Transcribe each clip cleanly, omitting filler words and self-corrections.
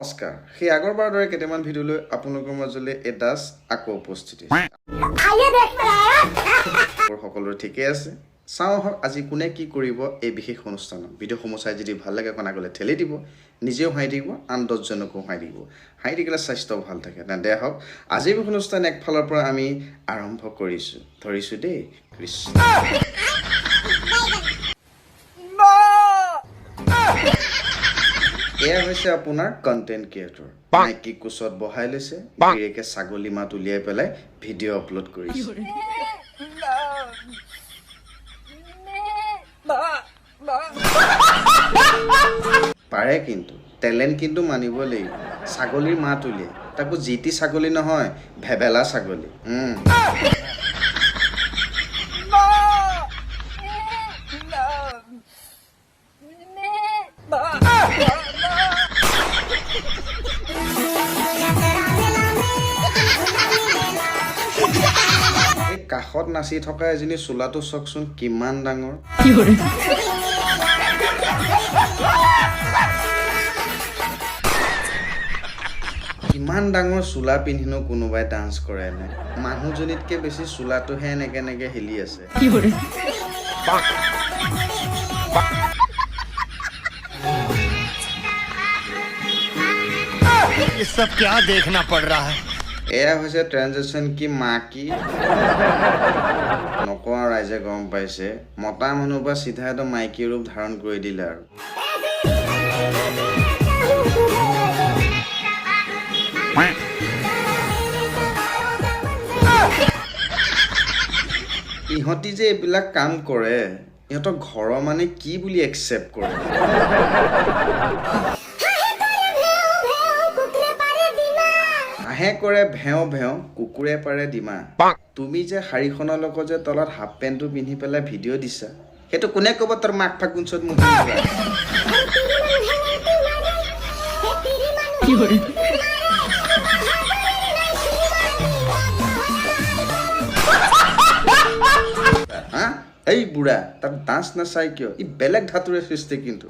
নমস্কাৰ সেই আগৰবাৰ দৰে কেইটামান ভিডিঅ'লৈ আপোনালোকৰ মাজলৈ এডাছ আকৌ উপস্থিত সকলোৰে ঠিকে আছে চাওঁ হওক আজি কোনে কি কৰিব এই বিশেষ অনুষ্ঠানত ভিডিঅ'সমূহ চাই যদি ভাল লাগে কনাগলে ঠেলি দিব নিজেও হাঁহি দিব আন 10 জনকো হাঁহি দিব হাঁহি দিলে স্বাস্থ্য ভাল থাকে না দে হওক আজি এই অনুষ্ঠান একফালৰ পৰা আমি আৰম্ভ কৰিছো ধৰিছো দেই কৃষ্ণ এয়া হৈছে আপোনাৰ কন্টেন্ট ক্ৰিয়েটৰ মাইকি কোচত বহাই লৈছে গিৰেকে ছাগলী মাত উলিয়াই পেলাই ভিডিঅ' আপলোড কৰিছে পাৰে কিন্তু টেলেণ্ট কিন্তু মানিব লাগিব ছাগলীৰ মাত উলিয়াই তাকো জিটি ছাগলী নহয় ভেবেলা ছাগলী কাষত নাচি থকা এজনী চোলাটো চকচোন কিমান ডাঙৰ কিমান ডাঙৰ চোলা পিন্ধিনো কোনোবাই ডান্স কৰে নাই মানুহজনীতকে বেছি চোলাটোহে এনেকে হেলি আছে ये सब क्या देखना पड़ रहा है এয়া হৈছে ট্ৰানজেকশ্যন কি মাকি নকওঁ ৰাইজে গম পাইছে মতা মানুহ বা চিধা একদম মাইকী ৰূপ ধাৰণ কৰি দিলে আৰু ইহঁতি যে এইবিলাক কাম কৰে ইহঁতৰ ঘৰৰ মানে কি বুলি একচেপ্ট কৰে হাঁহে কৰে ভেও ভেও কুকুৰে পাৰে ডিমা তুমি যে শাৰীখনৰ লগত যে তলত হাফ পেণ্টটো পিন্ধি পেলাই ভিডিঅ' দিছা সেইটো কোনে ক'ব তোৰ মাক ফাগুনচত মোক এই বুঢ়া তাক ডান্স নাচাই কিয় ই বেলেগ ধাতুৰে সৃষ্টি কিন্তু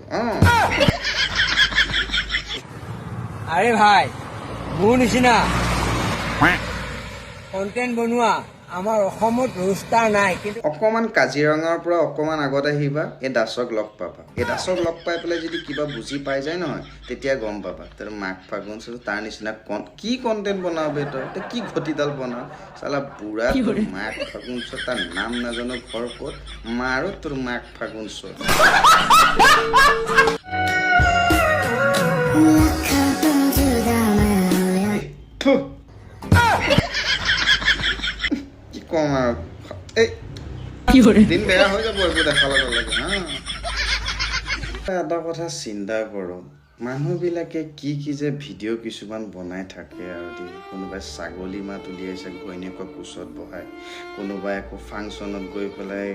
আৰে ভাই মোৰ নিচিনা কন্টেন্ট বনোৱা আমাৰ অসমত ৰোষ্টাৰ নাই কিন্তু অকমান কাজিৰঙাৰ পৰা অকমান আগত আহিবা এই দাসক লগ পাবা এই দাসক লগ পাই পেলাই যদি কিবা বুজি পাই যায় নহয় তেতিয়া গম পাবা তোৰ মাক ফাগুন তাৰ নিচিনা কি কন্টেন্ট বনাবে তই কি ঘটিডাল বনাও চালা বুঢ়া তোৰ মাক ফাগুন তাৰ নাম নাজানো ঘৰ ক'ত মাৰো তোৰ মাক ফাগুন কি কম আৰু দিন বেয়া হৈ যাব এইবোৰ দেখা লগে লগে এটা কথা চিন্তা কৰোঁ মানুহবিলাকে কি যে ভিডিঅ' কিছুমান বনাই থাকে আৰু কোনোবাই ছাগলী মাত উলিয়াইছে ঘৈণীয়েকৰ কোচত বহাই কোনোবাই আকৌ ফাংচনত গৈ পেলাই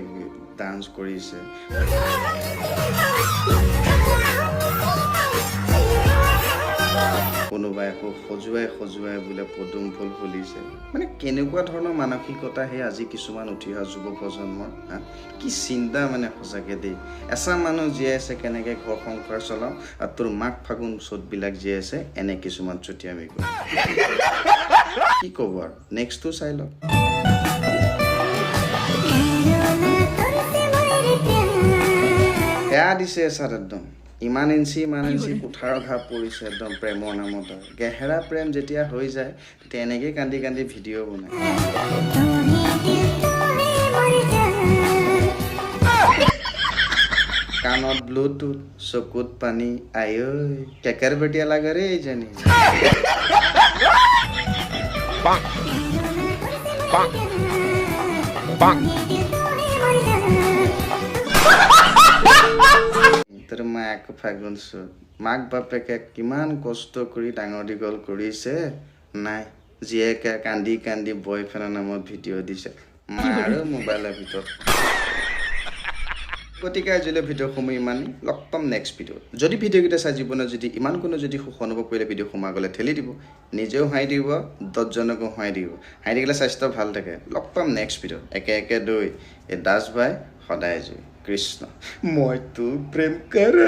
ডান্স কৰিছে কোনোবাই আকৌ সজুৱাই বোলে পদুম ফুল ফুলিছে মানে কেনেকুৱা ধৰণৰ মানসিকতা সেই আজি কিছুমান উঠি অহা যুৱ প্ৰজন্মৰ কি চিন্তা মানে সঁচাকৈ দেই এচাম মানুহ জীয়াই আছে কেনেকৈ ঘৰ সংসাৰ চলাওঁ আৰু তোৰ মাক ফাগুন চ'তবিলাক জীয়াই আছে এনে কিছুমান চুটিয়ামি কৰি কি ক'ব আৰু নেক্সটটো চাই লওক বেয়া দিছে এচাত একদম ইমান ইঞ্চি কোঠাৰৰ ঘাপ পৰিছে একদম প্ৰেমৰ নামত গেহেৰা প্ৰেম যেতিয়া হৈ যায় তেতিয়া এনেকেই কান্দি কান্দি ভিডিঅ' বনায় কাণত ব্লুটুথ চকুত পানী আই ঐ কেকেৰ বেটিয়া লাগে ৰে এইজনী তোৰ মাক ফাগুন চোত মাক বাপেকে কিমান কষ্ট কৰি ডাঙৰ দীঘল কৰিছে নাই জীয়েকে কান্দি কান্দি বয়ফ্ৰেণ্ডৰ নামত ভিডিঅ' দিছে মাৰো মোবাইলৰ ভিতৰত গতিকে আজিলৈ ভিডিঅ'সমূহ ইমানেই লগ পাম নেক্সট ভিডিঅ'ত যদি ভিডিঅ'কেইটা চাই জীৱনত যদি ইমান কোনো যদি সুখ অনুভৱ কৰিলে ভিডিঅ' সোমাই গ'লে ঠেলি দিব নিজেও হাঁহি দিব 10 জনকো হাঁহি দিব হাঁহি থাকিলে স্বাস্থ্য ভাল থাকে লগ পাম নেক্সট ভিডিঅ'ত একে দৈ এই দাস ভাই সদায় জয় কৃষ্ণ মই তোক প্ৰেম কৰে